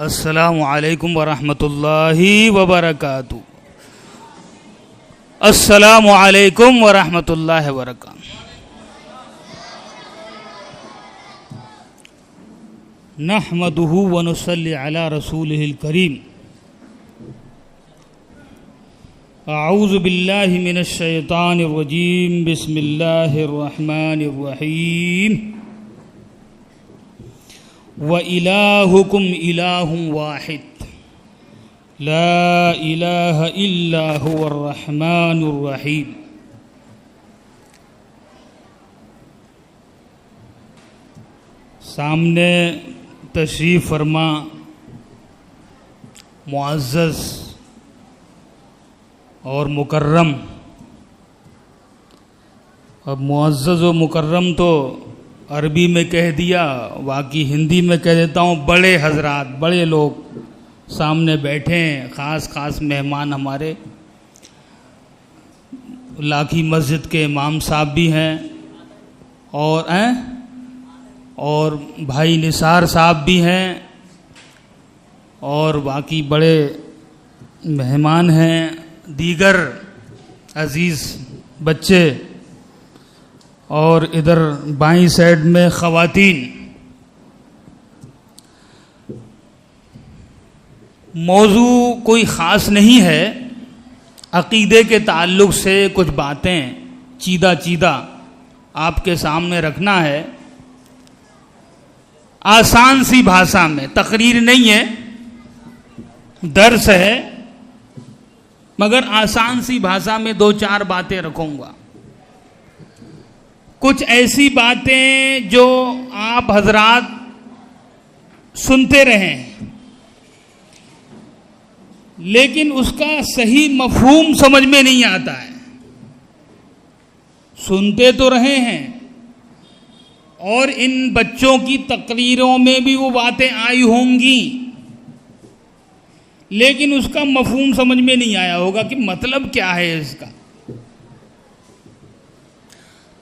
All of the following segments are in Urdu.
السلام علیکم ورحمۃ اللہ وبرکاتہ. السلام علیکم ورحمۃ اللہ وبرکاتہ. نحمده ونصلی علی رسولہ الکریم. اعوذ باللہ من الشیطان الرجیم. بسم اللہ الرحمن الرحیم. وَإِلَٰهُكُمْ إِلَٰهٌ وَاحِدٌ لَا إِلَٰهَ إِلَّا هُوَ الرَّحْمَٰنُ الرَّحِيمُ. سامنے تشریف فرما معزز اور مکرم. اب معزز و مکرم تو عربی میں کہہ دیا، باقی ہندی میں کہہ دیتا ہوں. بڑے حضرات، بڑے لوگ سامنے بیٹھے ہیں، خاص مہمان ہمارے لاکھی مسجد کے امام صاحب بھی ہیں اور بھائی نثار صاحب بھی ہیں، اور باقی بڑے مہمان ہیں، دیگر عزیز بچے، اور ادھر بائیں سائڈ میں خواتین. موضوع کوئی خاص نہیں ہے، عقیدے کے تعلق سے کچھ باتیں چیدہ آپ کے سامنے رکھنا ہے. آسان سی بھاشا میں، تقریر نہیں ہے، درس ہے، مگر آسان سی بھاشا میں دو چار باتیں رکھوں گا. کچھ ایسی باتیں جو آپ حضرات سنتے رہیں لیکن اس کا صحیح مفہوم سمجھ میں نہیں آتا ہے. سنتے تو رہے ہیں، اور ان بچوں کی تقریروں میں بھی وہ باتیں آئی ہوں گی، لیکن اس کا مفہوم سمجھ میں نہیں آیا ہوگا کہ مطلب کیا ہے اس کا.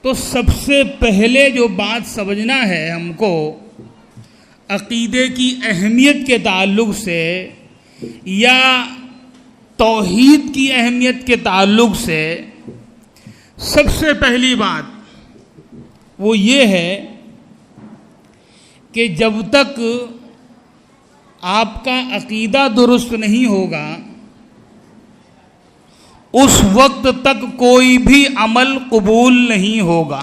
تو سب سے پہلے جو بات سمجھنا ہے ہم کو عقیدے کی اہمیت کے تعلق سے یا توحید کی اہمیت کے تعلق سے، سب سے پہلی بات وہ یہ ہے کہ جب تک آپ کا عقیدہ درست نہیں ہوگا اس وقت تک کوئی بھی عمل قبول نہیں ہوگا.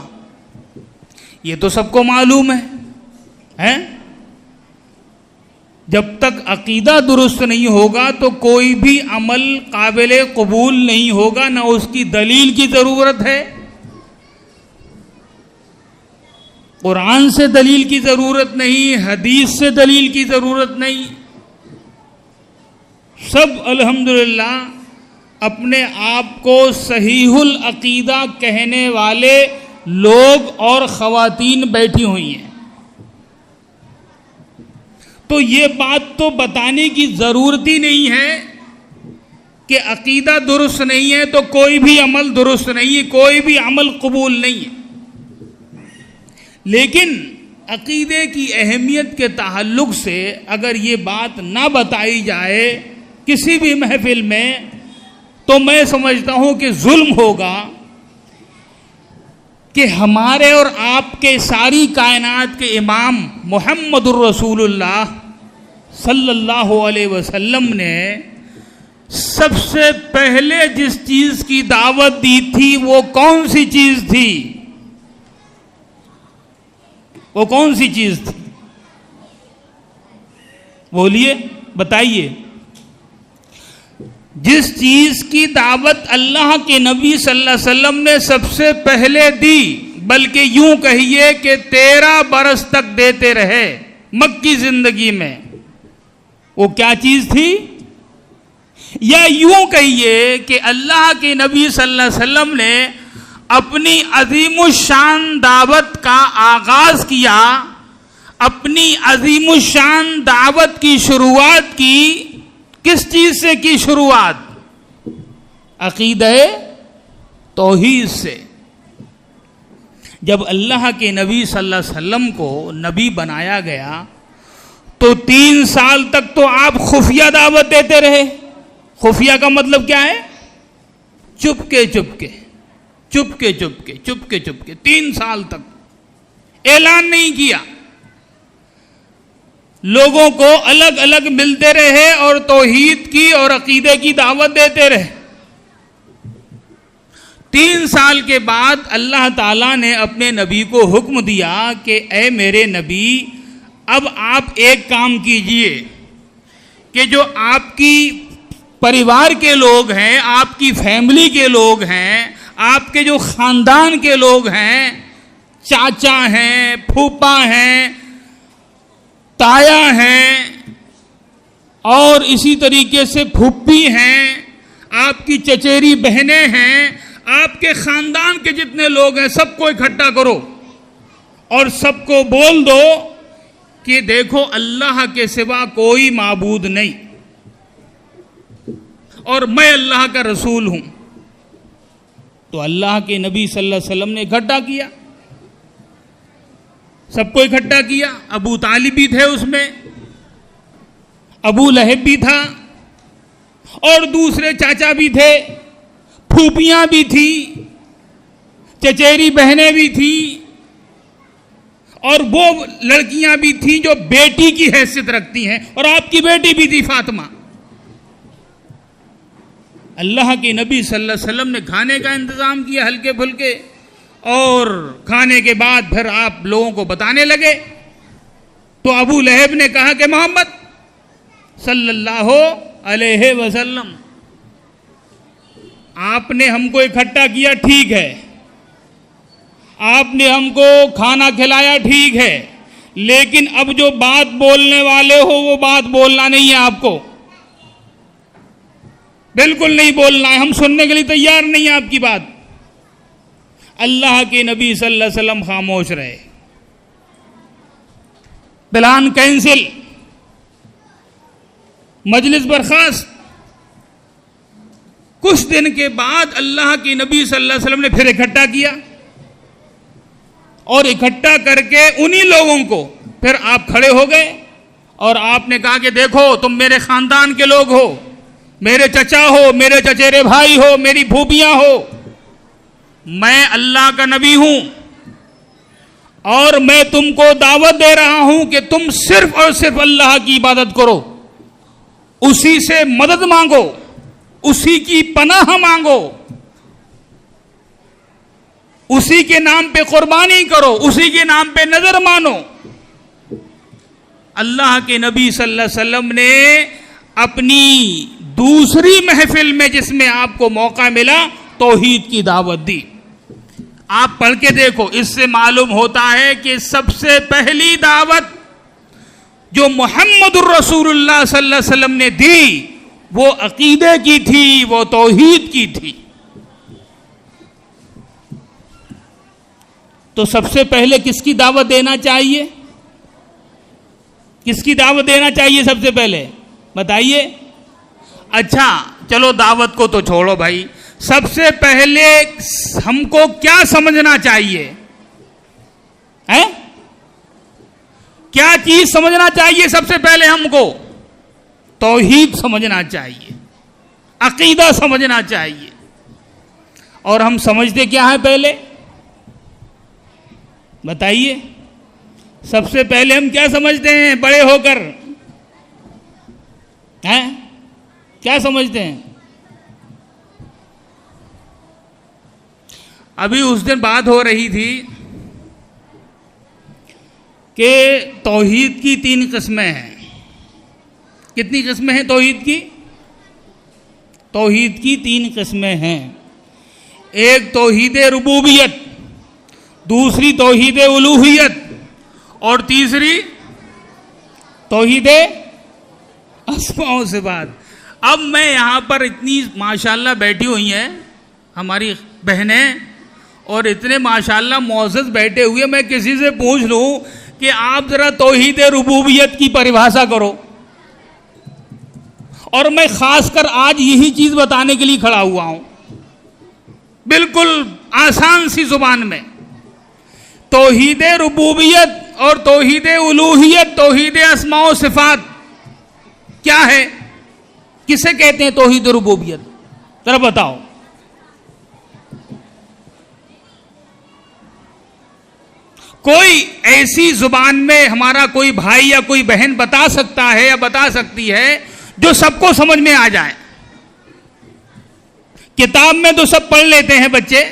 یہ تو سب کو معلوم ہے. جب تک عقیدہ درست نہیں ہوگا تو کوئی بھی عمل قابل قبول نہیں ہوگا، نہ اس کی دلیل کی ضرورت ہے، قرآن سے دلیل کی ضرورت نہیں، حدیث سے دلیل کی ضرورت نہیں. سب الحمدللہ اپنے آپ کو صحیح العقیدہ کہنے والے لوگ اور خواتین بیٹھی ہوئی ہیں. تو یہ بات تو بتانے کی ضرورت ہی نہیں ہے کہ عقیدہ درست نہیں ہے تو کوئی بھی عمل درست نہیں ہے، کوئی بھی عمل قبول نہیں ہے. لیکن عقیدے کی اہمیت کے تعلق سے اگر یہ بات نہ بتائی جائے کسی بھی محفل میں تو میں سمجھتا ہوں کہ ظلم ہوگا کہ ہمارے اور آپ کے ساری کائنات کے امام محمد الرسول اللہ صلی اللہ علیہ وسلم نے سب سے پہلے جس چیز کی دعوت دی تھی وہ کون سی چیز تھی؟ وہ کون سی چیز تھی؟ بولیے، بتائیے. جس چیز کی دعوت اللہ کے نبی صلی اللہ علیہ وسلم نے سب سے پہلے دی، بلکہ یوں کہیے کہ 13 برس تک دیتے رہے مکی زندگی میں، وہ کیا چیز تھی؟ یا یوں کہیے کہ اللہ کے نبی صلی اللہ علیہ وسلم نے اپنی عظیم الشان دعوت کا آغاز کیا، اپنی عظیم الشان دعوت کی شروعات کی کس چیز سے کی شروعات؟ عقیدہ توحید سے. جب اللہ کے نبی صلی اللہ علیہ وسلم کو نبی بنایا گیا تو 3 سال تک تو آپ خفیہ دعوت دیتے رہے. خفیہ کا مطلب کیا ہے؟ چپکے چپکے 3 سال تک اعلان نہیں کیا. لوگوں کو الگ الگ ملتے رہے اور توحید کی اور عقیدے کی دعوت دیتے رہے. 3 سال کے بعد اللہ تعالیٰ نے اپنے نبی کو حکم دیا کہ اے میرے نبی، اب آپ ایک کام کیجئے کہ جو آپ کی پریوار کے لوگ ہیں، آپ کی فیملی کے لوگ ہیں، آپ کے جو خاندان کے لوگ ہیں، چاچا ہیں، پھوپھا ہیں، تایا ہیں، اور اسی طریقے سے پھوپھی ہیں، آپ کی چچیری بہنیں ہیں، آپ کے خاندان کے جتنے لوگ ہیں سب کو اکٹھا کرو اور سب کو بول دو کہ دیکھو اللہ کے سوا کوئی معبود نہیں اور میں اللہ کا رسول ہوں. تو اللہ کے نبی صلی اللہ علیہ وسلم نے اکٹھا کیا، سب کو اکٹھا کیا. ابو طالب بھی تھے اس میں، ابو لہب بھی تھا، اور دوسرے چاچا بھی تھے، پھوپھیاں بھی تھی، چچیری بہنیں بھی تھیں، اور وہ لڑکیاں بھی تھیں جو بیٹی کی حیثیت رکھتی ہیں، اور آپ کی بیٹی بھی تھی فاطمہ. اللہ کے نبی صلی اللہ علیہ وسلم نے کھانے کا انتظام کیا ہلکے پھلکے، اور کھانے کے بعد پھر آپ لوگوں کو بتانے لگے. تو ابو لہب نے کہا کہ محمد صلی اللہ علیہ وسلم، آپ نے ہم کو اکٹھا کیا، ٹھیک ہے، آپ نے ہم کو کھانا کھلایا، ٹھیک ہے، لیکن اب جو بات بولنے والے ہو وہ بات بولنا نہیں ہے، آپ کو بالکل نہیں بولنا ہے، ہم سننے کے لیے تیار نہیں ہیں آپ کی بات. اللہ کے نبی صلی اللہ علیہ وسلم خاموش رہے. پلان کینسل، مجلس برخاست. کچھ دن کے بعد اللہ کے نبی صلی اللہ علیہ وسلم نے پھر اکٹھا کیا، اور اکٹھا کر کے انہی لوگوں کو پھر آپ کھڑے ہو گئے اور آپ نے کہا کہ دیکھو تم میرے خاندان کے لوگ ہو، میرے چچا ہو، میرے چچیرے بھائی ہو، میری پھوپھیاں ہو، میں اللہ کا نبی ہوں اور میں تم کو دعوت دے رہا ہوں کہ تم صرف اور صرف اللہ کی عبادت کرو، اسی سے مدد مانگو، اسی کی پناہ مانگو، اسی کے نام پہ قربانی کرو، اسی کے نام پہ نظر مانو. اللہ کے نبی صلی اللہ علیہ وسلم نے اپنی دوسری محفل میں جس میں آپ کو موقع ملا توحید کی دعوت دی. آپ پڑھ کے دیکھو، اس سے معلوم ہوتا ہے کہ سب سے پہلی دعوت جو محمد الرسول اللہ صلی اللہ علیہ وسلم نے دی وہ عقیدے کی تھی، وہ توحید کی تھی. تو سب سے پہلے کس کی دعوت دینا چاہیے؟ کس کی دعوت دینا چاہیے سب سے پہلے بتائیے؟ اچھا چلو دعوت کو تو چھوڑو بھائی، سب سے پہلے ہم کو کیا سمجھنا چاہیے؟ کیا چیز سمجھنا چاہیے؟ سب سے پہلے ہم کو توحید سمجھنا چاہیے، عقیدہ سمجھنا چاہیے. اور ہم سمجھتے کیا ہے پہلے بتائیے؟ سب سے پہلے ہم کیا سمجھتے ہیں بڑے ہو کر؟ کیا سمجھتے ہیں؟ ابھی اس دن بات ہو رہی تھی کہ توحید کی 3 قسمیں ہیں. کتنی قسمیں ہیں توحید کی؟ توحید کی 3 قسمیں ہیں. ایک توحید ربوبیت، دوسری توحید الوہیت، اور تیسری توحید اسماء و صفات. اب میں یہاں پر اتنی ماشاءاللہ بیٹھی ہوئی ہیں ہماری بہنیں اور اتنے ماشاءاللہ معزز بیٹھے ہوئے، میں کسی سے پوچھ لوں کہ آپ ذرا توحید ربوبیت کی پریبھاشا کرو، اور میں خاص کر آج یہی چیز بتانے کے لیے کھڑا ہوا ہوں بالکل آسان سی زبان میں. توحید ربوبیت اور توحید الوہیت، توحید اسماء و صفات کیا ہے؟ کسے کہتے ہیں توحید ربوبیت؟ ذرا بتاؤ. کوئی ایسی زبان میں ہمارا کوئی بھائی یا کوئی بہن بتا سکتا ہے یا بتا سکتی ہے جو سب کو سمجھ میں آ جائے؟ کتاب میں تو سب پڑھ لیتے ہیں بچے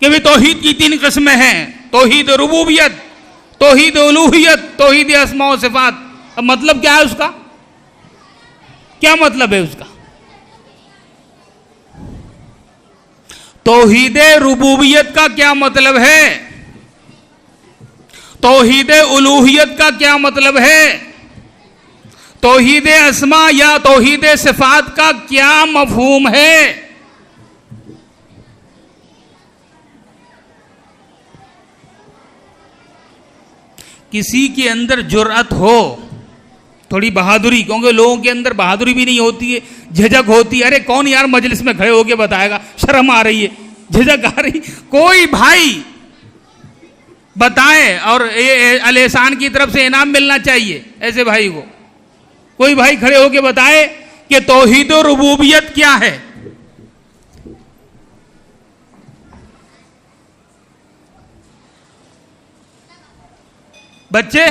کہ بھی توحید کی 3 قسمیں ہیں، توحید ربوبیت، توحید الوہیت، توحید اسماء و صفات. اب مطلب کیا ہے اس کا؟ کیا مطلب ہے اس کا؟ توحید ربوبیت کا کیا مطلب ہے؟ توحید الوہیت کا کیا مطلب ہے؟ توحید اسماء یا توحید صفات کا کیا مفہوم ہے؟ کسی کے اندر جرأت ہو، تھوڑی بہادری، کیونکہ لوگوں کے اندر بہادری بھی نہیں ہوتی ہے، جھجک ہوتی ہے. ارے کون یار مجلس میں کھڑے ہو کے بتائے گا، شرم آ رہی ہے، جھجک آ رہی. کوئی بھائی بتائے اور الاحسان کی طرف سے انعام ملنا چاہیے ایسے بھائی کو. کوئی بھائی کھڑے ہو کے بتائے کہ توحید و ربوبیت کیا ہے. بچے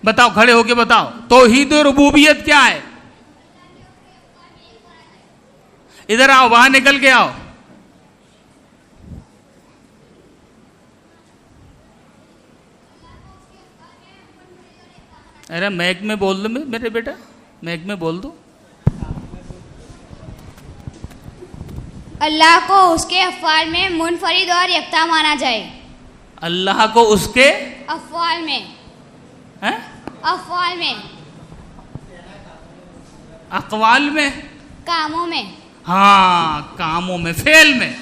بتاؤ، کھڑے ہو کے بتاؤ توحید و ربوبیت کیا ہے. ادھر آؤ، باہر نکل کے آؤ. ارے میک میں بول دو میرے بیٹا، میک میں بول دو. اللہ کو اس کے افعال میں منفرد اور یکتا مانا جائے. اللہ کو اس کے افعال میں، افعال میں، اقوال میں، کاموں میں، ہاں کاموں میں، فعل میں،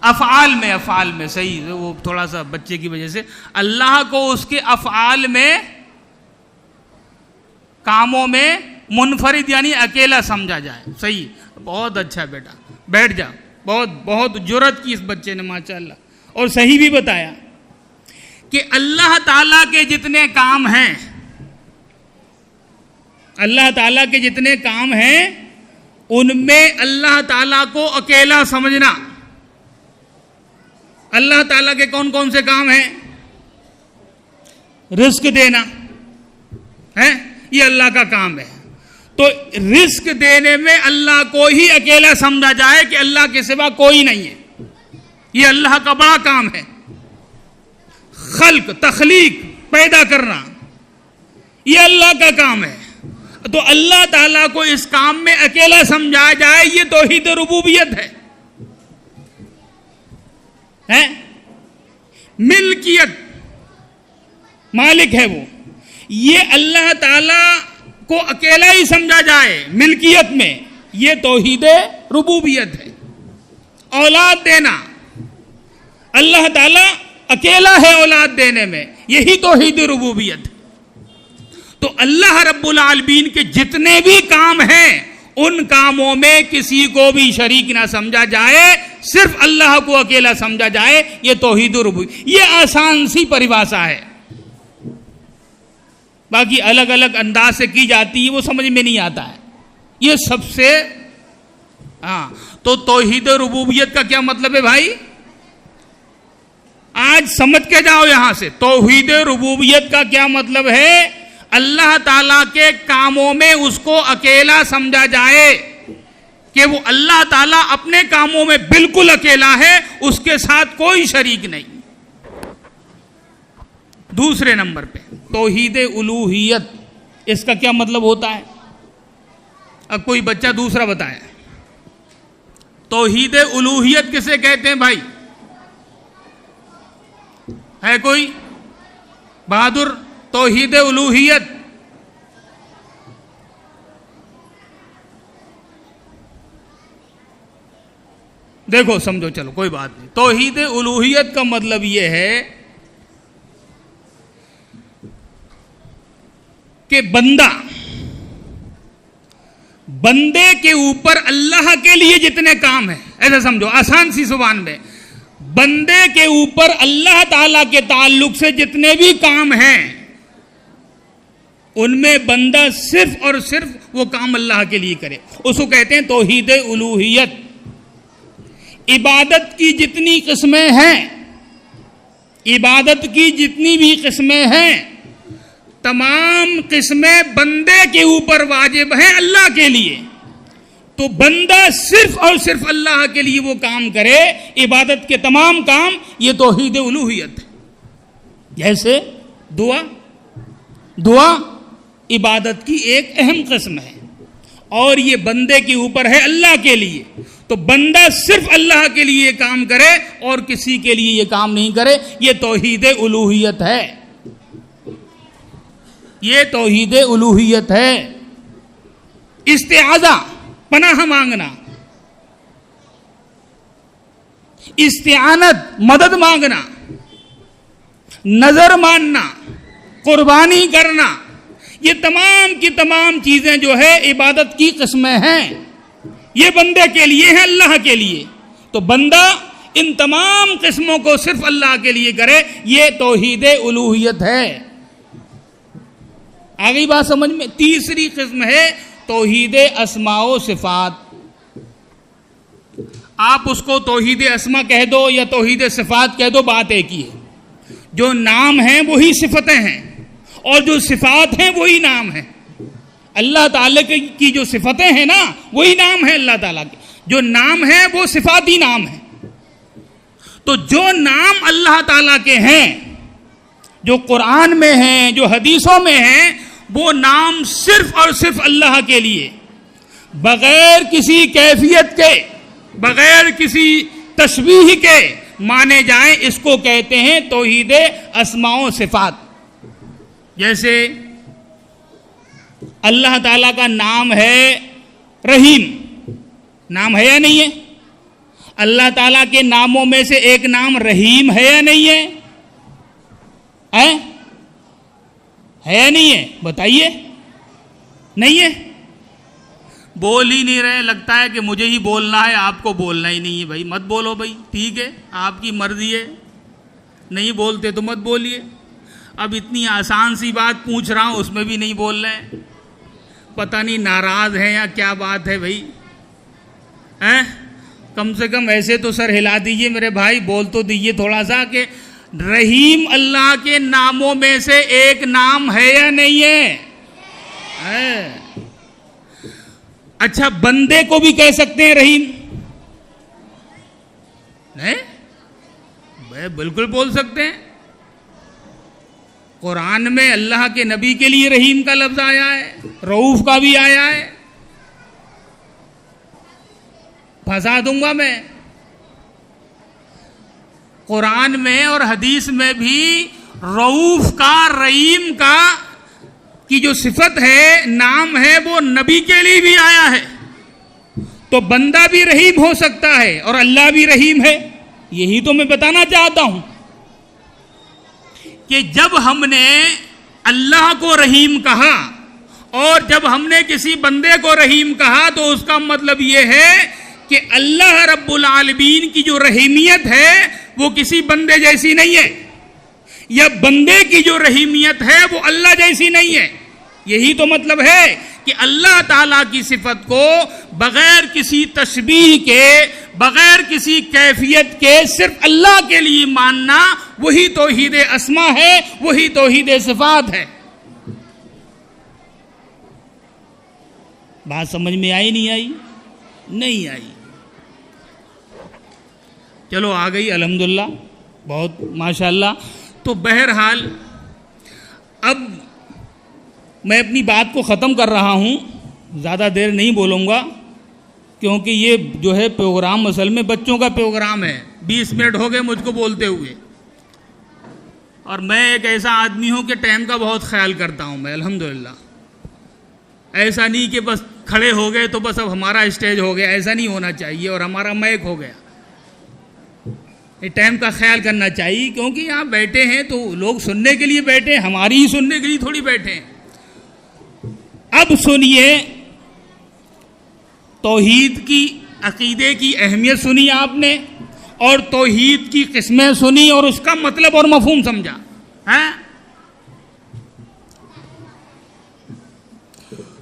افعال میں، افعال میں. صحیح، وہ تھوڑا سا بچے کی وجہ سے. اللہ کو اس کے افعال میں، کاموں میں منفرد یعنی اکیلا سمجھا جائے. صحیح، بہت اچھا بیٹا، بیٹھ جا. بہت بہت جرأت کی اس بچے نے ماشاءاللہ. اور صحیح بھی بتایا کہ اللہ تعالیٰ کے جتنے کام ہیں، اللہ تعالیٰ کے جتنے کام ہیں ان میں اللہ تعالیٰ کو اکیلا سمجھنا. اللہ تعالیٰ کے کون کون سے کام ہیں؟ رزق دینا ہے، یہ اللہ کا کام ہے. تو رزق دینے میں اللہ کو ہی اکیلا سمجھا جائے کہ اللہ کے سوا کوئی نہیں ہے، یہ اللہ کا بڑا کام ہے. خلق، تخلیق، پیدا کرنا، یہ اللہ کا کام ہے. تو اللہ تعالیٰ کو اس کام میں اکیلا سمجھا جائے، یہ توحید ربوبیت ہے. ملکیت، مالک ہے وہ، یہ اللہ تعالیٰ کو اکیلا ہی سمجھا جائے ملکیت میں، یہ توحید ربوبیت ہے. اولاد دینا، اللہ تعالیٰ اکیلا ہے اولاد دینے میں، یہی توحید ربوبیت. تو اللہ رب العالمین کے جتنے بھی کام ہیں ان کاموں میں کسی کو بھی شریک نہ سمجھا جائے، صرف اللہ کو اکیلا سمجھا جائے، یہ توحید ربوبیت. یہ آسان سی پریبھاشا ہے، باقی الگ الگ انداز سے کی جاتی ہے وہ سمجھ میں نہیں آتا ہے. یہ سب سے تو توحید ربوبیت کا کیا مطلب ہے بھائی؟ آج سمجھ کے جاؤ یہاں سے. توحید ربوبیت کا کیا مطلب ہے؟ اللہ تعالیٰ کے کاموں میں اس کو اکیلا سمجھا جائے کہ وہ اللہ تعالیٰ اپنے کاموں میں بالکل اکیلا ہے، اس کے ساتھ کوئی شریک نہیں. دوسرے نمبر پہ توحید الوہیت، اس کا کیا مطلب ہوتا ہے؟ اب کوئی بچہ دوسرا بتائے. توحید الوہیت کسے کہتے ہیں بھائی؟ ہے کوئی بہادر؟ توحید الوہیت دیکھو سمجھو، چلو کوئی بات نہیں. توحید الوہیت کا مطلب یہ ہے کہ بندے کے اوپر اللہ کے لیے جتنے کام ہیں، ایسا سمجھو آسان سی زبان میں، بندے کے اوپر اللہ تعالی کے تعلق سے جتنے بھی کام ہیں ان میں بندہ صرف اور صرف وہ کام اللہ کے لیے کرے. اس کو کہتے ہیں توحید الوہیت. عبادت کی جتنی قسمیں ہیں، عبادت کی جتنی بھی قسمیں ہیں، تمام قسمیں بندے کے اوپر واجب ہیں اللہ کے لیے. تو بندہ صرف اور صرف اللہ کے لیے وہ کام کرے، عبادت کے تمام کام، یہ توحید الوہیت ہے. جیسے دعا عبادت کی ایک اہم قسم ہے اور یہ بندے کے اوپر ہے اللہ کے لیے. تو بندہ صرف اللہ کے لیے یہ کام کرے اور کسی کے لیے یہ کام نہیں کرے، یہ توحید الوہیت ہے. یہ توحید الوہیت ہے. استعاذہ پناہ مانگنا، استعانت مدد مانگنا، نظر ماننا، قربانی کرنا، یہ تمام کی تمام چیزیں جو ہے عبادت کی قسمیں ہیں. یہ بندے کے لیے ہے، اللہ کے لیے. تو بندہ ان تمام قسموں کو صرف اللہ کے لیے کرے، یہ توحید الوہیت ہے. آگئی بات سمجھ میں؟ تیسری قسم ہے توحید اسماء و صفات. آپ اس کو توحید اسماء کہہ دو یا توحید صفات کہہ دو، بات ایک ہی ہے. جو نام ہیں وہی صفتیں ہیں اور جو صفات ہیں وہی نام ہیں. اللہ تعالیٰ کی جو صفتیں ہیں نا وہی نام ہے اللہ تعالیٰ کے. جو نام ہے وہ صفاتی نام ہے. تو جو نام اللہ تعالیٰ کے ہیں، جو قرآن میں ہیں، جو حدیثوں میں ہیں، وہ نام صرف اور صرف اللہ کے لیے، بغیر کسی کیفیت کے، بغیر کسی تشبیہ کے مانے جائیں. اس کو کہتے ہیں توحید اسماء و صفات. جیسے اللہ تعالیٰ کا نام ہے رحیم، نام ہے یا نہیں ہے؟ اللہ تعالیٰ کے ناموں میں سے ایک نام رحیم ہے یا نہیں ہے؟ ہے یا نہیں ہے؟ بتائیے. نہیں ہے؟ بول ہی نہیں رہے. لگتا ہے کہ مجھے ہی بولنا ہے، آپ کو بولنا ہی نہیں ہے. بھائی مت بولو بھائی، ٹھیک ہے، آپ کی مرضی ہے. نہیں بولتے تو مت بولیے. اب اتنی آسان سی بات پوچھ رہا ہوں، اس میں بھی نہیں بول رہے ہیں. پتہ نہیں ناراض ہیں یا کیا بات ہے بھائی. کم سے کم ایسے تو سر ہلا دیجئے میرے بھائی، بول تو دیجئے تھوڑا سا کہ رحیم اللہ کے ناموں میں سے ایک نام ہے یا نہیں ہے؟ اچھا، بندے کو بھی کہہ سکتے ہیں رحیم؟ نہیں، بالکل بول سکتے ہیں. قرآن میں اللہ کے نبی کے لیے رحیم کا لفظ آیا ہے، رؤوف کا بھی آیا ہے. پھنسا دوں گا میں. قرآن میں اور حدیث میں بھی رؤوف کا، رحیم کا کی جو صفت ہے، نام ہے، وہ نبی کے لیے بھی آیا ہے. تو بندہ بھی رحیم ہو سکتا ہے اور اللہ بھی رحیم ہے. یہی تو میں بتانا چاہتا ہوں کہ جب ہم نے اللہ کو رحیم کہا اور جب ہم نے کسی بندے کو رحیم کہا تو اس کا مطلب یہ ہے کہ اللہ رب العالمین کی جو رحیمیت ہے وہ کسی بندے جیسی نہیں ہے، یا بندے کی جو رحیمیت ہے وہ اللہ جیسی نہیں ہے. یہی تو مطلب ہے کہ اللہ تعالیٰ کی صفت کو بغیر کسی تشبیہ کے، بغیر کسی کیفیت کے صرف اللہ کے لیے ماننا، وہی توحید اسماء ہے، وہی توحید صفات ہے. بات سمجھ میں آئی نہیں آئی؟ نہیں آئی. چلو آ گئی الحمدللہ، بہت ماشاءاللہ. تو بہرحال اب میں اپنی بات کو ختم کر رہا ہوں، زیادہ دیر نہیں بولوں گا کیونکہ یہ جو ہے پروگرام اصل میں بچوں کا پروگرام ہے. 20 منٹ ہو گئے مجھ کو بولتے ہوئے، اور میں ایک ایسا آدمی ہوں کہ ٹائم کا بہت خیال کرتا ہوں میں الحمدللہ. ایسا نہیں کہ بس کھڑے ہو گئے تو بس اب ہمارا اسٹیج ہو گیا، ایسا نہیں ہونا چاہیے، اور ہمارا مائک ہو گیا. ٹائم کا خیال کرنا چاہیے کیونکہ یہاں بیٹھے ہیں تو لوگ سننے کے لیے بیٹھے ہیں، ہماری ہی سننے کے لیے تھوڑی بیٹھے ہیں. اب سنیے، توحید کی، عقیدے کی اہمیت سنی آپ نے، اور توحید کی قسمیں سنی اور اس کا مطلب اور مفہوم سمجھا.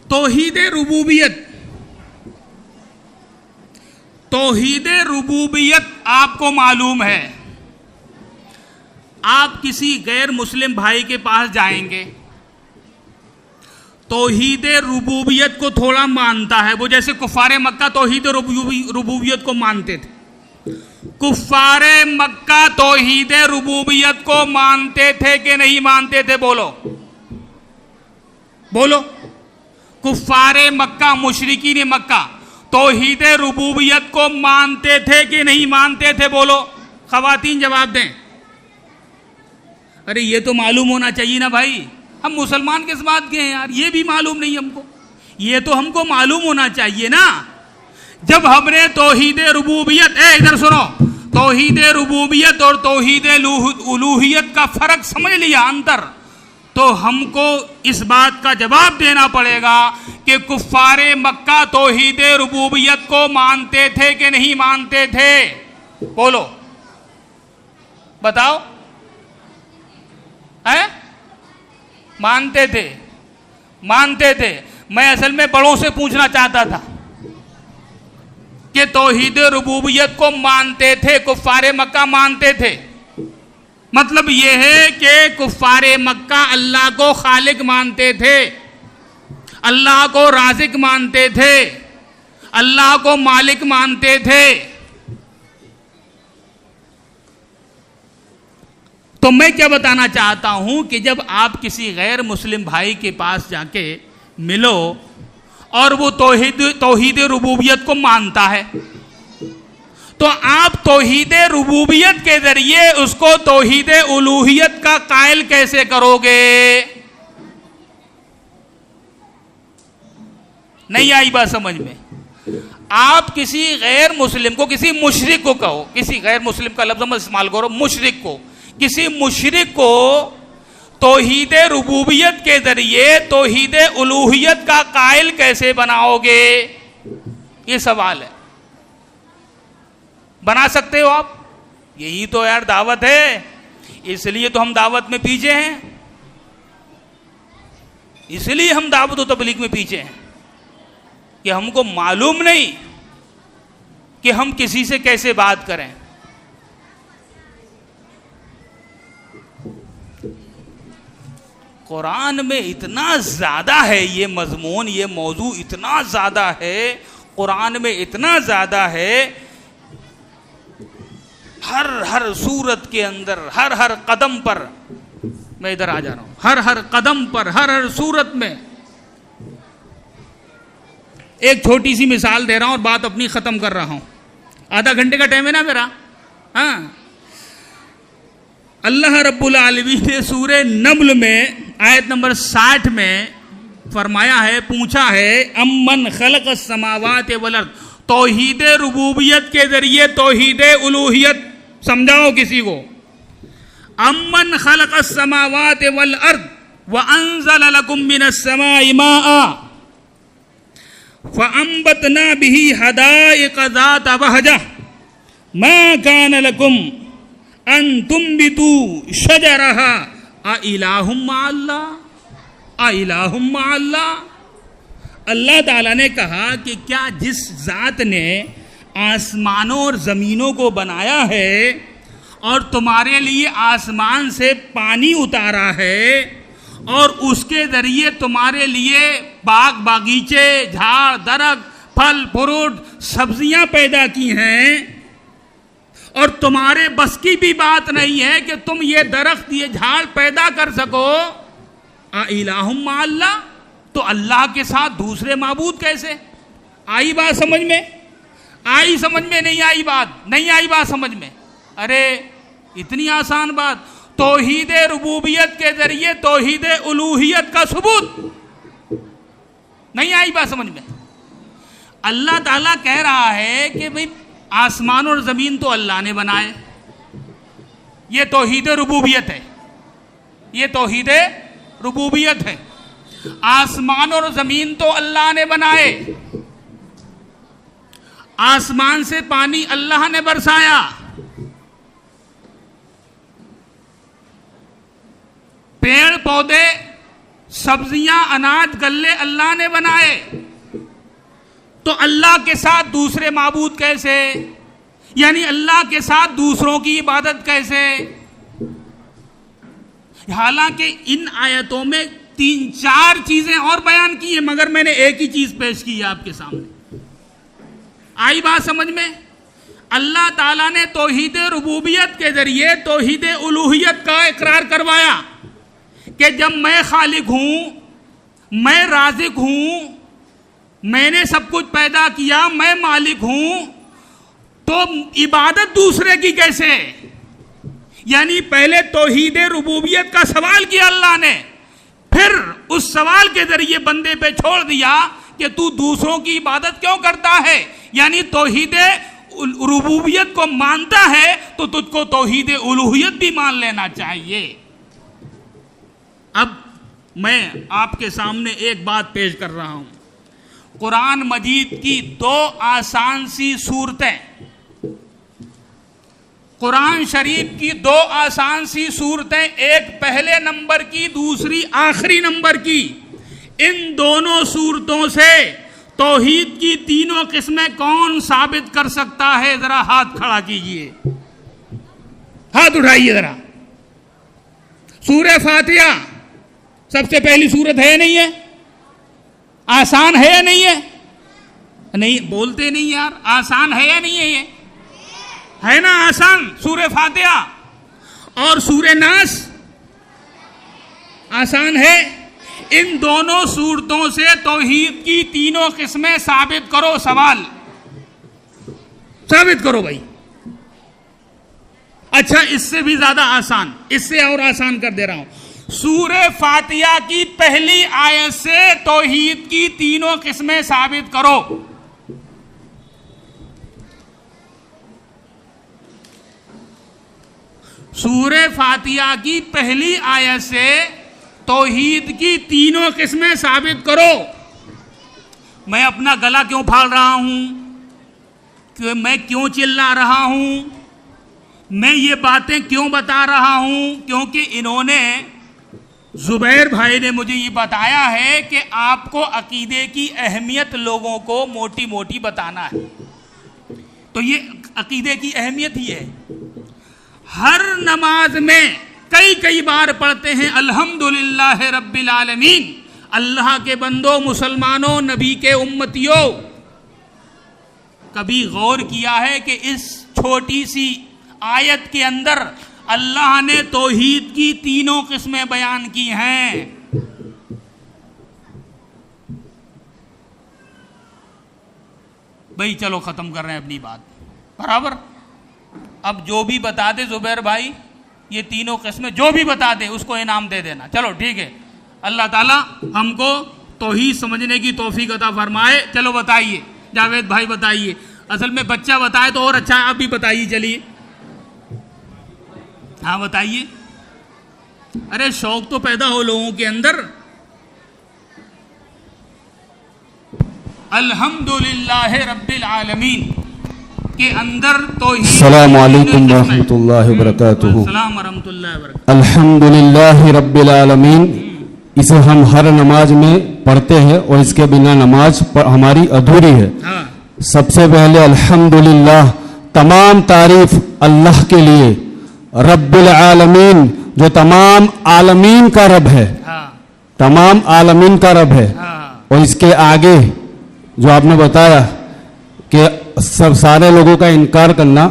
توحید ربوبیت. توحید ربوبیت آپ کو معلوم ہے. آپ کسی غیر مسلم بھائی کے پاس جائیں گے, توحید ربوبیت کو تھوڑا مانتا ہے, وہ جیسے کفار مکہ توحید ربوبیت کو مانتے تھے. کفار مکہ توحید ربوبیت کو مانتے تھے کہ نہیں مانتے تھے؟ بولو بولو. کفار مکہ, مشرکین مکہ توحید ربوبیت کو مانتے تھے کہ نہیں مانتے تھے؟ بولو. خواتین جواب دیں. ارے یہ تو معلوم ہونا چاہیے نا بھائی, ہم مسلمان کس بات کے ہیں یار, یہ بھی معلوم نہیں ہم کو. یہ تو ہم کو معلوم ہونا چاہیے نا. جب ہم نے توحید ربوبیت, ادھر سنو, توحید ربوبیت اور توحید الوہیت کا فرق سمجھ لیا, انتر, تو ہم کو اس بات کا جواب دینا پڑے گا کہ کفار مکہ توحید ربوبیت کو مانتے تھے کہ نہیں مانتے تھے؟ بولو بتاؤ. مانتے تھے, مانتے تھے. میں اصل میں بڑوں سے پوچھنا چاہتا تھا کہ توحید ربوبیت کو مانتے تھے, کفار مکہ مانتے تھے. مطلب یہ ہے کہ کفار مکہ اللہ کو خالق مانتے تھے, اللہ کو رازق مانتے تھے, اللہ کو مالک مانتے تھے. تو میں کیا بتانا چاہتا ہوں کہ جب آپ کسی غیر مسلم بھائی کے پاس جا کے ملو اور وہ توحید ربوبیت کو مانتا ہے, تو آپ توحید ربوبیت کے ذریعے اس کو توحید الوہیت کا قائل کیسے کرو گے؟ نہیں آئی بات سمجھ میں؟ آپ کسی غیر مسلم کو, کسی مشرک کو کہو, کسی غیر مسلم کا لفظ مت استعمال کرو, مشرک کو, کسی مشرک کو توحید ربوبیت کے ذریعے توحید الوہیت کا قائل کیسے بناؤ گے؟ یہ سوال ہے. بنا سکتے ہو آپ؟ یہی تو یار دعوت ہے, اس لیے تو ہم دعوت میں پیچھے ہیں, اس لیے ہم دعوت و تبلیغ میں پیچھے ہیں کہ ہم کو معلوم نہیں کہ ہم کسی سے کیسے بات کریں. قرآن میں اتنا زیادہ ہے یہ مضمون, یہ موضوع اتنا زیادہ ہے, قرآن میں اتنا زیادہ ہے, ہر سورت کے اندر, ہر قدم پر, میں ادھر آ جا رہا ہوں, ہر قدم پر, ہر سورت میں. ایک چھوٹی سی مثال دے رہا ہوں اور بات اپنی ختم کر رہا ہوں, آدھا گھنٹے کا ٹائم ہے نا میرا. ہاں, اللہ رب العالمین نے سورہ نمل میں آیت نمبر 60 میں فرمایا ہے, پوچھا ہے, امن خلق السماوات والارض, توحید ربوبیت کے ذریعے توحید الوہیت سمجھاؤ کسی کو. امن خلق السماوات والارض وانزل لکم من السماء ماء فانبتنا به حدائق ذات بہجہ ما کان لکم ان تنبتوا شجرہا اِلٰہٌ مع اللہ, اِلٰہٌ مع اللہ. اللہ تعالیٰ نے کہا کہ کیا جس ذات نے آسمانوں اور زمینوں کو بنایا ہے اور تمہارے لیے آسمان سے پانی اتارا ہے اور اس کے ذریعے تمہارے لیے باغ باغیچے, جھاڑ درخت, پھل فروٹ, سبزیاں پیدا کی ہیں, اور تمہارے بس کی بھی بات نہیں ہے کہ تم یہ درخت, یہ جھاڑ پیدا کر سکو, اِلٰہٌ مع اللہ, تو اللہ کے ساتھ دوسرے معبود کیسے؟ آئی بات سمجھ میں؟ آئی سمجھ میں؟ نہیں آئی بات؟ نہیں آئی بات سمجھ میں؟ ارے اتنی آسان بات, توحید ربوبیت کے ذریعے توحید الوہیت کا ثبوت. نہیں آئی بات سمجھ میں؟ اللہ تعالیٰ کہہ رہا ہے کہ بھئی آسمان اور زمین تو اللہ نے بنائے, یہ توحید ربوبیت ہے, یہ توحید ربوبیت ہے. آسمان اور زمین تو اللہ نے بنائے, آسمان سے پانی اللہ نے برسایا, پیڑ پودے سبزیاں اناج غلے اللہ نے بنائے، تو اللہ کے ساتھ دوسرے معبود کیسے؟ یعنی اللہ کے ساتھ دوسروں کی عبادت کیسے؟ حالانکہ ان آیتوں میں 3-4 چیزیں اور بیان کی ہیں، مگر میں نے ایک ہی چیز پیش کی ہے آپ کے سامنے. آئی بات سمجھ میں؟ اللہ تعالیٰ نے توحید ربوبیت کے ذریعے توحید الوہیت کا اقرار کروایا کہ جب میں خالق ہوں، میں رازق ہوں، میں نے سب کچھ پیدا کیا، میں مالک ہوں، تو عبادت دوسرے کی کیسے؟ یعنی پہلے توحید ربوبیت کا سوال کیا اللہ نے، پھر اس سوال کے ذریعے بندے پہ چھوڑ دیا کہ تو دوسروں کی عبادت کیوں کرتا ہے. یعنی توحید ربوبیت کو مانتا ہے تو تجھ کو توحید الوہیت بھی مان لینا چاہیے. اب میں آپ کے سامنے ایک بات پیش کر رہا ہوں. قرآن مجید کی 2 آسان سی صورتیں، قرآن شریف کی 2 آسان سی صورتیں، ایک پہلے نمبر کی، دوسری آخری نمبر کی. ان دونوں صورتوں سے توحید کی تینوں قسمیں کون ثابت کر سکتا ہے؟ ذرا ہاتھ کھڑا کیجئے، ہاتھ اٹھائیے ذرا. سورہ فاتحہ سب سے پہلی صورت ہے نہیں ہے؟ آسان ہے یا نہیں ہے؟ نہیں بولتے نہیں یار. آسان ہے یا نہیں ہے؟ یہ ہے نا آسان. سورہ فاتحہ اور سورہ ناس آسان ہے. ان دونوں صورتوں سے توحید کی تینوں قسمیں ثابت کرو. سوال ثابت کرو بھائی. اچھا اس سے بھی زیادہ آسان، اس سے اور آسان کر دے رہا ہوں. سورہ فاتحہ کی پہلی آیت سے توحید کی تینوں قسمیں ثابت کرو. سورہ فاتحہ کی پہلی آیت سے توحید کی تینوں قسمیں ثابت کرو. میں اپنا گلا کیوں پھاڑ رہا ہوں؟ کہ میں کیوں چلا رہا ہوں؟ میں یہ باتیں کیوں بتا رہا ہوں؟ کیونکہ انہوں نے، زبیر بھائی نے مجھے یہ بتایا ہے کہ آپ کو عقیدے کی اہمیت لوگوں کو موٹی موٹی بتانا ہے. تو یہ عقیدے کی اہمیت ہی ہے. ہر نماز میں کئی بار پڑھتے ہیں الحمدللہ رب العالمین. اللہ کے بندوں، مسلمانوں، نبی کے امتیوں، کبھی غور کیا ہے کہ اس چھوٹی سی آیت کے اندر اللہ نے توحید کی تینوں قسمیں بیان کی ہیں؟ بھائی چلو ختم کر رہے ہیں اپنی بات برابر. اب جو بھی بتا دے زبیر بھائی، یہ تینوں قسمیں جو بھی بتا دے اس کو انعام دے دینا. چلو ٹھیک ہے. اللہ تعالیٰ ہم کو توحید سمجھنے کی توفیق عطا فرمائے. چلو بتائیے جاوید بھائی، بتائیے. اصل میں بچہ بتائے تو اور اچھا ہے. آپ بھی بتائیے. چلیے ہاں بتائیے. ارے شوق تو پیدا ہو لوگوں کے اندر. الحمدللہ رب العالمین کے اندر توحید. السلام علیکم ورحمۃ اللہ وبرکاتہ. السلام ورحمۃ اللہ وبرکاتہ. الحمدللہ رب العالمین، اسے ہم ہر نماز میں پڑھتے ہیں اور اس کے بنا نماز ہماری ادھوری ہے. ہاں سب سے پہلے الحمدللہ، تمام تعریف اللہ کے لیے، رب العالمین جو تمام عالمین کا رب ہے، ہاں تمام عالمین کا رب ہے. ہاں اور اس کے آگے جو آپ نے بتایا کہ سب سارے لوگوں کا انکار کرنا،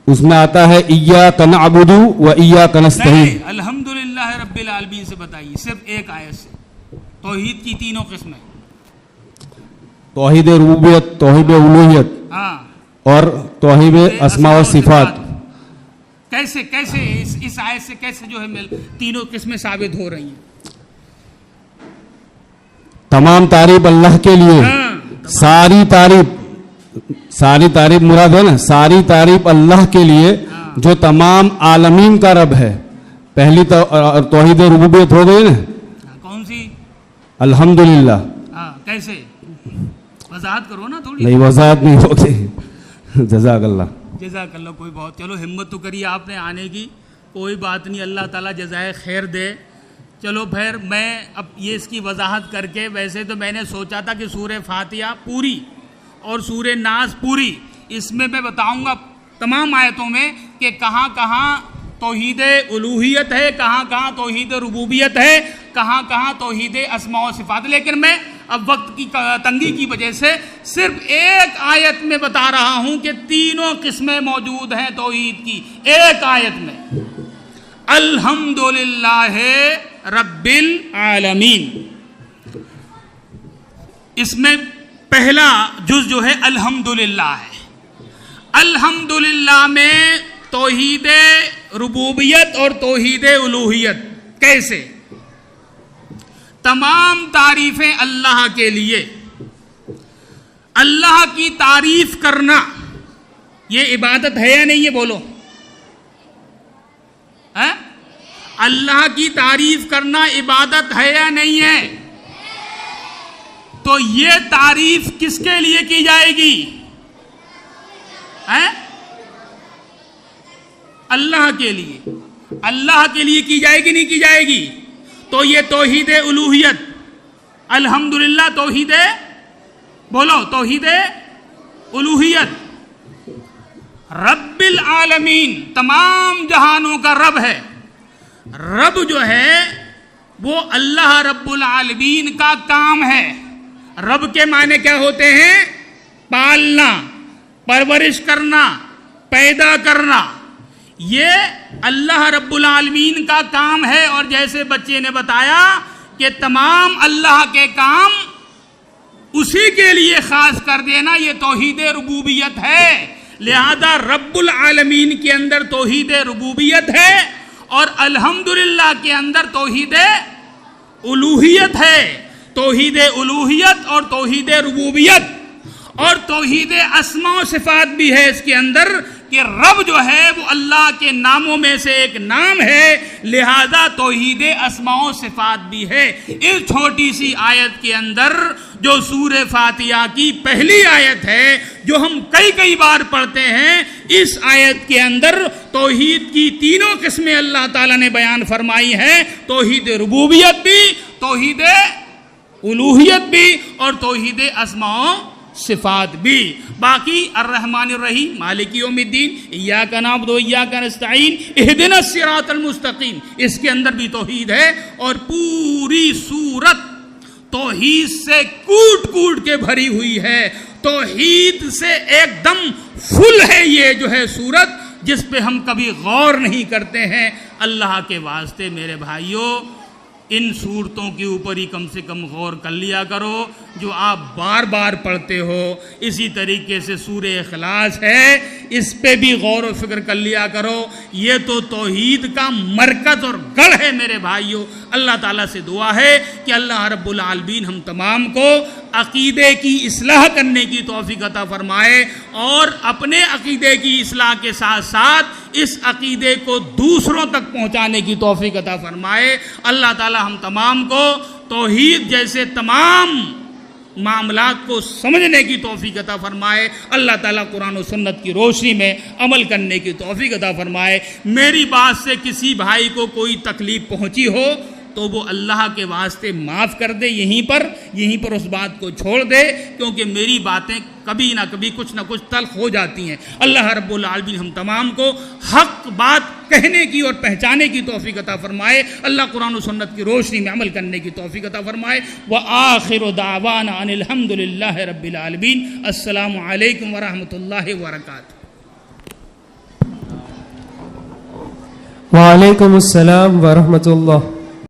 اس میں آتا ہے ایاک نعبد و ایاک نستعین. نہیں، الحمدللہ رب العالمین سے بتائیے، صرف ایک آیت سے توحید کی تینوں قسمیں. توحید ربوبیت، توحید الوہیت ہاں اور توحید اسماء و صفات. کیسے اس آیت سے کیسے جو ہے تینوں قسمیں ثابت ہو رہی ہیں؟ تمام تعریف اللہ کے لیے. ساری تعریف مراد ہے نا، ساری تعریف اللہ کے لیے جو تمام عالمین کا رب ہے. پہلی توحید ربوبیت ہو گئی نا. کون سی؟ الحمدللہ. ہاں کیسے؟ وضاحت کرو نا تھوڑی. نہیں وضاحت نہیں ہوگی. جزاک اللہ. جزاک اللہ. کوئی بہت، چلو ہمت تو کریے آپ نے آنے کی. کوئی بات نہیں، اللہ تعالیٰ جزائے خیر دے. چلو پھر میں اب یہ اس کی وضاحت کر کے، ویسے تو میں نے سوچا تھا کہ سورہ فاتحہ پوری اور سورہ ناس پوری، اس میں بتاؤں گا تمام آیتوں میں کہ کہاں کہاں توحید الوہیت ہے، کہاں کہاں توحید ربوبیت ہے، کہاں کہاں توحید اسماء و صفات، لیکن میں اب وقت کی تنگی کی وجہ سے صرف ایک آیت میں بتا رہا ہوں کہ تینوں قسمیں موجود ہیں توحید کی ایک آیت میں۔ الحمدللہ رب العالمین، اس میں پہلا جز جو ہے الحمدللہ ہے۔ الحمدللہ میں توحید ربوبیت اور توحید الوہیت کیسے؟ تمام تعریفیں اللہ کے لیے، اللہ کی تعریف کرنا یہ عبادت ہے یا نہیں؟ یہ بولو، اللہ کی تعریف کرنا عبادت ہے یا نہیں ہے؟ تو یہ تعریف کس کے لیے کی جائے گی؟ اللہ کے لیے، اللہ کے لیے کی جائے گی نہیں کی جائے گی؟ تو یہ توحید الوہیت، الحمدللہ توحید، بولو توحید الوہیت، رب العالمین تمام جہانوں کا رب ہے۔ رب جو ہے وہ اللہ رب العالمین کا کام ہے۔ رب کے معنی کیا ہوتے ہیں؟ پالنا، پرورش کرنا، پیدا کرنا، یہ اللہ رب العالمین کا کام ہے۔ اور جیسے بچے نے بتایا کہ تمام اللہ کے کام اسی کے لیے خاص کر دینا یہ توحید ربوبیت ہے۔ لہذا رب العالمین کے اندر توحید ربوبیت ہے اور الحمدللہ کے اندر توحید الوہیت ہے۔ توحید الوہیت اور توحید ربوبیت اور توحید اسماء و صفات بھی ہے اس کے اندر، کہ رب جو ہے وہ اللہ کے ناموں میں سے ایک نام ہے، لہذا توحید اسماء و صفات بھی ہے۔ اس چھوٹی سی آیت کے اندر جو سورہ فاتحہ کی پہلی آیت ہے جو ہم کئی بار پڑھتے ہیں، اس آیت کے اندر توحید کی تینوں قسمیں اللہ تعالیٰ نے بیان فرمائی ہیں، توحید ربوبیت بھی، توحید الوہیت بھی اور توحید اسماء و صفات بھی۔ باقی الرحمن الرحیم مالک یوم الدین، ایاک نعبد و ایاک نستعین اہدنا الصراط المستقیم، اس کے اندر بھی توحید ہے۔ اور پوری سورت توحید سے کوٹ کے بھری ہوئی ہے، توحید سے ایک دم فل ہے یہ جو ہے سورت، جس پہ ہم کبھی غور نہیں کرتے ہیں۔ اللہ کے واسطے میرے بھائیوں، ان صورتوں کے اوپر ہی کم سے کم غور کر لیا کرو جو آپ بار بار پڑھتے ہو۔ اسی طریقے سے سورہ اخلاص ہے، اس پہ بھی غور و فکر کر لیا کرو۔ یہ تو توحید کا مرکز اور گڑھ ہے میرے بھائیوں۔ اللہ تعالیٰ سے دعا ہے کہ اللہ رب العالمین ہم تمام کو عقیدے کی اصلاح کرنے کی توفیق عطا فرمائے، اور اپنے عقیدے کی اصلاح کے ساتھ ساتھ اس عقیدے کو دوسروں تک پہنچانے کی توفیق عطا فرمائے۔ اللہ تعالیٰ ہم تمام کو توحید جیسے تمام معاملات کو سمجھنے کی توفیق عطا فرمائے۔ اللہ تعالیٰ قرآن و سنت کی روشنی میں عمل کرنے کی توفیق عطا فرمائے۔ میری بات سے کسی بھائی کو کوئی تکلیف پہنچی ہو تو وہ اللہ کے واسطے معاف کر دے، یہیں پر اس بات کو چھوڑ دے، کیونکہ میری باتیں کبھی نہ کبھی کچھ نہ کچھ تلخ ہو جاتی ہیں۔ اللہ رب العالمین ہم تمام کو حق بات کہنے کی اور پہچانے کی توفیق عطا فرمائے۔ اللہ قرآن و سنت کی روشنی میں عمل کرنے کی توفیق عطا فرمائے۔ وآخر دعوانا ان الحمد للہ رب العالمین۔ السلام علیکم ورحمۃ اللہ وبرکاتہ۔ وعلیکم السلام ورحمۃ اللہ۔